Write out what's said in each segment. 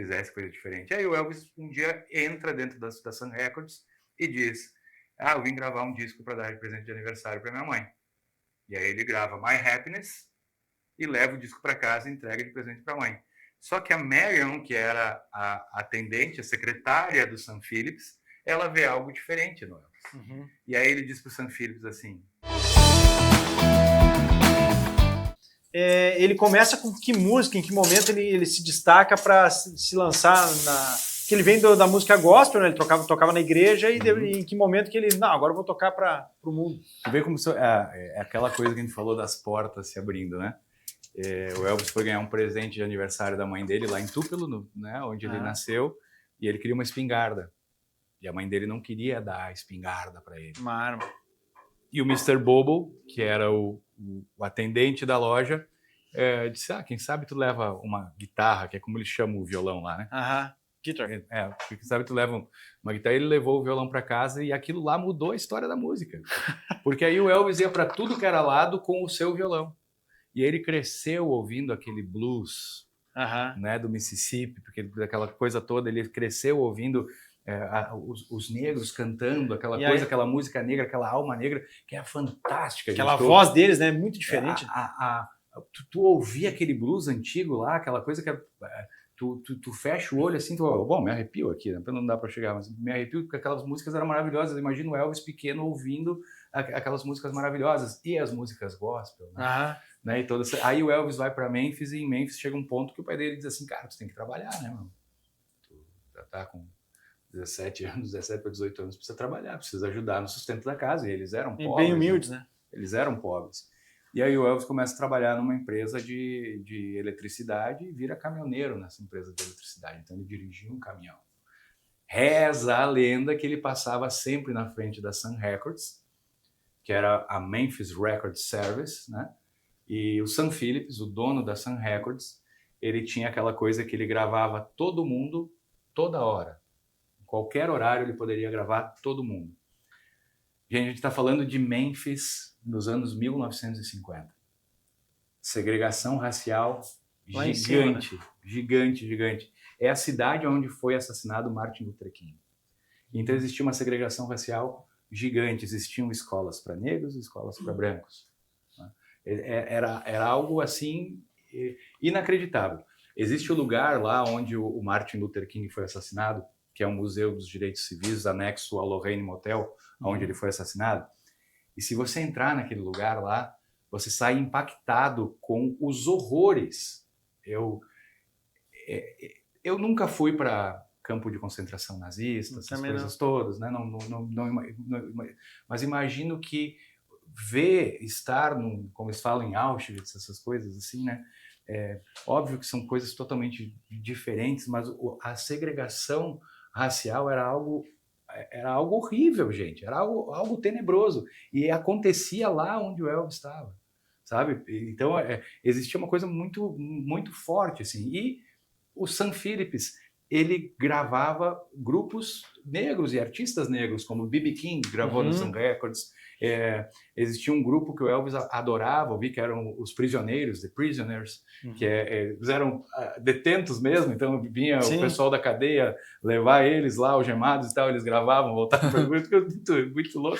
fizesse coisa diferente. Aí o Elvis um dia entra dentro da Sun Records e diz: "Ah, eu vim gravar um disco para dar de presente de aniversário para minha mãe". E aí ele grava My Happiness e leva o disco para casa e entrega de presente para a mãe. Só que a Marion, que era a atendente, a secretária do Sam Phillips, ela vê algo diferente no Elvis. E aí ele diz para o Sam Phillips assim: ele começa com que música, em que momento ele se destaca para se lançar na... Que ele vem da música gospel, né? Ele tocava na igreja e em que momento que ele... Não, agora eu vou tocar para o mundo. Tu vê como é aquela coisa que a gente falou das portas se abrindo, né? O Elvis foi ganhar um presente de aniversário da mãe dele lá em Tupelo, né, onde ele nasceu, e ele queria uma espingarda. E a mãe dele não queria dar a espingarda para ele. Uma arma. E o Mr. Bobo, que era o atendente da loja, disse: quem sabe tu leva uma guitarra, que é como eles chamam o violão lá, né? Guitar. Quem sabe tu leva uma guitarra. Ele levou o violão para casa e aquilo lá mudou a história da música. Porque aí o Elvis ia para tudo que era lado com o seu violão. E ele cresceu ouvindo aquele blues, né, do Mississippi, porque daquela coisa toda, ele cresceu ouvindo os negros cantando aquela coisa, aquela música negra, aquela alma negra, que é fantástica. Aquela voz deles, né, muito diferente. Tu ouvia aquele blues antigo lá, aquela coisa que tu fecha o olho assim, bom, me arrepio aqui, né? Não dá para chegar, mas me arrepio porque aquelas músicas eram maravilhosas. Imagina o Elvis pequeno ouvindo aquelas músicas maravilhosas e as músicas gospel, né? E aí o Elvis vai para Memphis, e em Memphis chega um ponto que o pai dele diz assim: cara, tu tem que trabalhar, né, mano? Tu já tá com 17 para 18 anos, precisa trabalhar, precisa ajudar no sustento da casa. E eles eram pobres. Bem humildes, né? Eles eram pobres. E aí o Elvis começa a trabalhar numa empresa de eletricidade e vira caminhoneiro nessa empresa de eletricidade. Então ele dirigia um caminhão. Reza a lenda que ele passava sempre na frente da Sun Records, que era a Memphis Record Service, né? E o Sam Phillips, o dono da Sun Records, ele tinha aquela coisa que ele gravava todo mundo, toda hora. Em qualquer horário ele poderia gravar todo mundo. Gente, a gente está falando de Memphis nos anos 1950. Segregação racial gigante, gigante. É a cidade onde foi assassinado Martin Luther King. Então existia uma segregação racial gigante. Existiam escolas para negros e escolas para brancos. Era algo assim inacreditável. Existe o lugar lá onde o Martin Luther King foi assassinado, que é o Museu dos Direitos Civis, anexo ao Lorraine Motel, onde ele foi assassinado. E se você entrar naquele lugar lá, você sai impactado com os horrores. Eu nunca fui para campo de concentração nazista, essas coisas todas, né? Mas imagino que estar como eles falam em Auschwitz, essas coisas assim, né? Óbvio que são coisas totalmente diferentes, mas a segregação racial era algo horrível, gente. Era algo tenebroso. E acontecia lá onde o Elvis estava, sabe? Então, existia uma coisa muito, muito forte, assim. E o Sam Phillips, ele gravava grupos negros e artistas negros, como B.B. King gravou no Sun Records. Existia um grupo que o Elvis adorava ouvir, que eram os Prisioneiros, The Prisoners, que eles eram detentos mesmo, então vinha o pessoal da cadeia levar eles lá, algemados e tal, eles gravavam, voltavam, muito louco.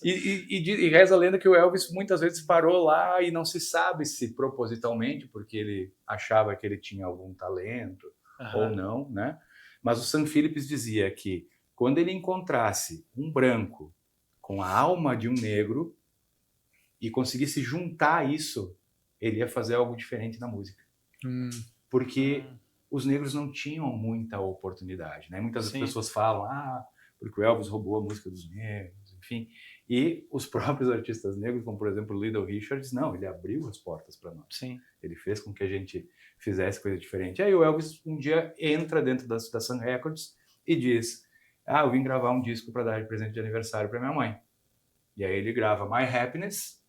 E reza a lenda que o Elvis muitas vezes parou lá e não se sabe se propositalmente, porque ele achava que ele tinha algum talento ou não, né? Mas o Sam Phillips dizia que quando ele encontrasse um branco com a alma de um negro e conseguisse juntar isso, ele ia fazer algo diferente na música. Porque os negros não tinham muita oportunidade, né? Muitas pessoas falam, porque o Elvis roubou a música dos negros, enfim. E os próprios artistas negros, como por exemplo o Little Richards, não, ele abriu as portas para nós. Ele fez com que a gente fizesse coisa diferente. Aí o Elvis um dia entra dentro da Sun Records e diz: eu vim gravar um disco para dar de presente de aniversário para minha mãe. E aí ele grava My Happiness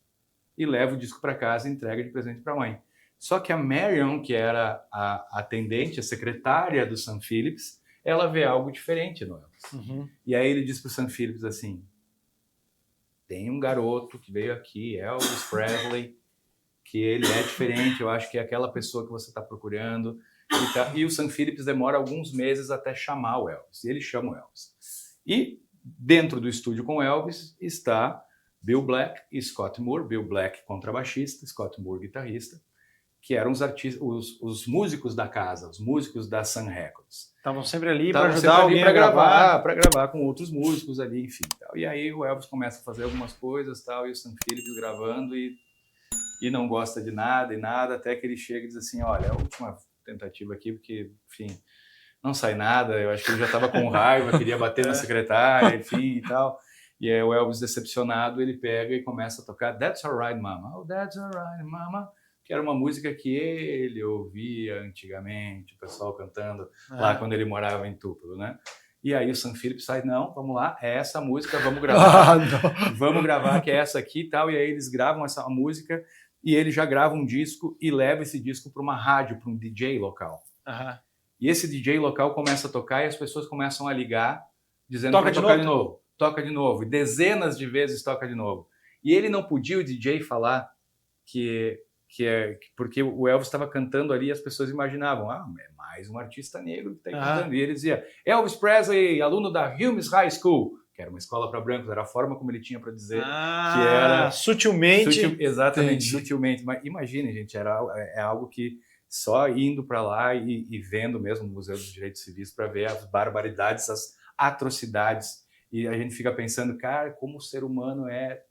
e leva o disco para casa e entrega de presente para a mãe. Só que a Marion, que era a atendente, a secretária do Sam Phillips, ela vê algo diferente no Elvis. E aí ele diz para o Sam Phillips assim: tem um garoto que veio aqui, Elvis Presley, que ele é diferente, eu acho que é aquela pessoa que você está procurando. E o Sam Phillips demora alguns meses até chamar o Elvis. E ele chama o Elvis. E dentro do estúdio com o Elvis está Bill Black e Scott Moore. Bill Black, contrabaixista, Scott Moore, guitarrista, que eram os artistas, os músicos da casa, os músicos da Sun Records. Estavam sempre ali para ajudar alguém para gravar com outros músicos ali, enfim. Tal. E aí o Elvis começa a fazer algumas coisas, tal, e o Sam Phillips gravando e não gosta de nada, até que ele chega e diz assim, olha, a última tentativa aqui, porque, enfim, não sai nada, eu acho que ele já estava com raiva, queria bater na secretária, enfim, e tal. E aí o Elvis, decepcionado, ele pega e começa a tocar That's Alright Mama, oh, That's Alright Mama, que era uma música que ele ouvia antigamente, o pessoal cantando lá quando ele morava em Tupelo, né? E aí o Sam Phillips sai, não, vamos lá, é essa música, vamos gravar, vamos gravar, que é essa aqui e tal. E aí eles gravam essa música e ele já grava um disco e leva esse disco para uma rádio, para um DJ local. E esse DJ local começa a tocar e as pessoas começam a ligar, dizendo para tocar de novo, toca de novo, e dezenas de vezes toca de novo. E ele não podia, o DJ, falar porque o Elvis estava cantando ali e as pessoas imaginavam, é mais um artista negro que está cantando. E ele dizia, Elvis Presley, aluno da Humes High School, que era uma escola para brancos, era a forma como ele tinha para dizer que era... Sutilmente. Exatamente, sutilmente. Mas imagine, gente, é algo que só indo para lá e vendo mesmo o Museu dos Direitos Civis para ver as barbaridades, as atrocidades, e a gente fica pensando, cara, como o ser humano é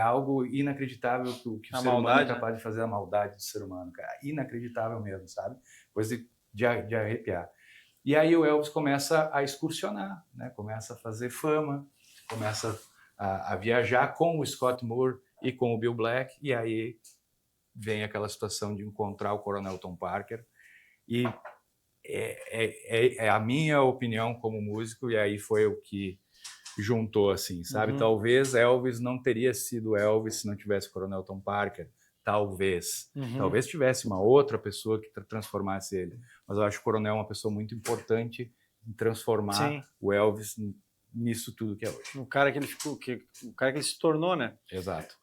algo inacreditável que o ser humano é capaz de fazer, a maldade do ser humano, cara. Inacreditável mesmo, sabe? Coisa de arrepiar. E aí o Elvis começa a excursionar, né? Começa a fazer fama, começa a viajar com o Scott Moore e com o Bill Black, e aí vem aquela situação de encontrar o Coronel Tom Parker, e é a minha opinião como músico, e aí foi o que juntou, assim, sabe? Talvez Elvis não teria sido Elvis se não tivesse o Coronel Tom Parker. Talvez tivesse uma outra pessoa que transformasse ele. Mas eu acho que o Coronel é uma pessoa muito importante em transformar o Elvis nisso tudo que é hoje. O cara que ele ficou, o cara que ele se tornou, né? Exato.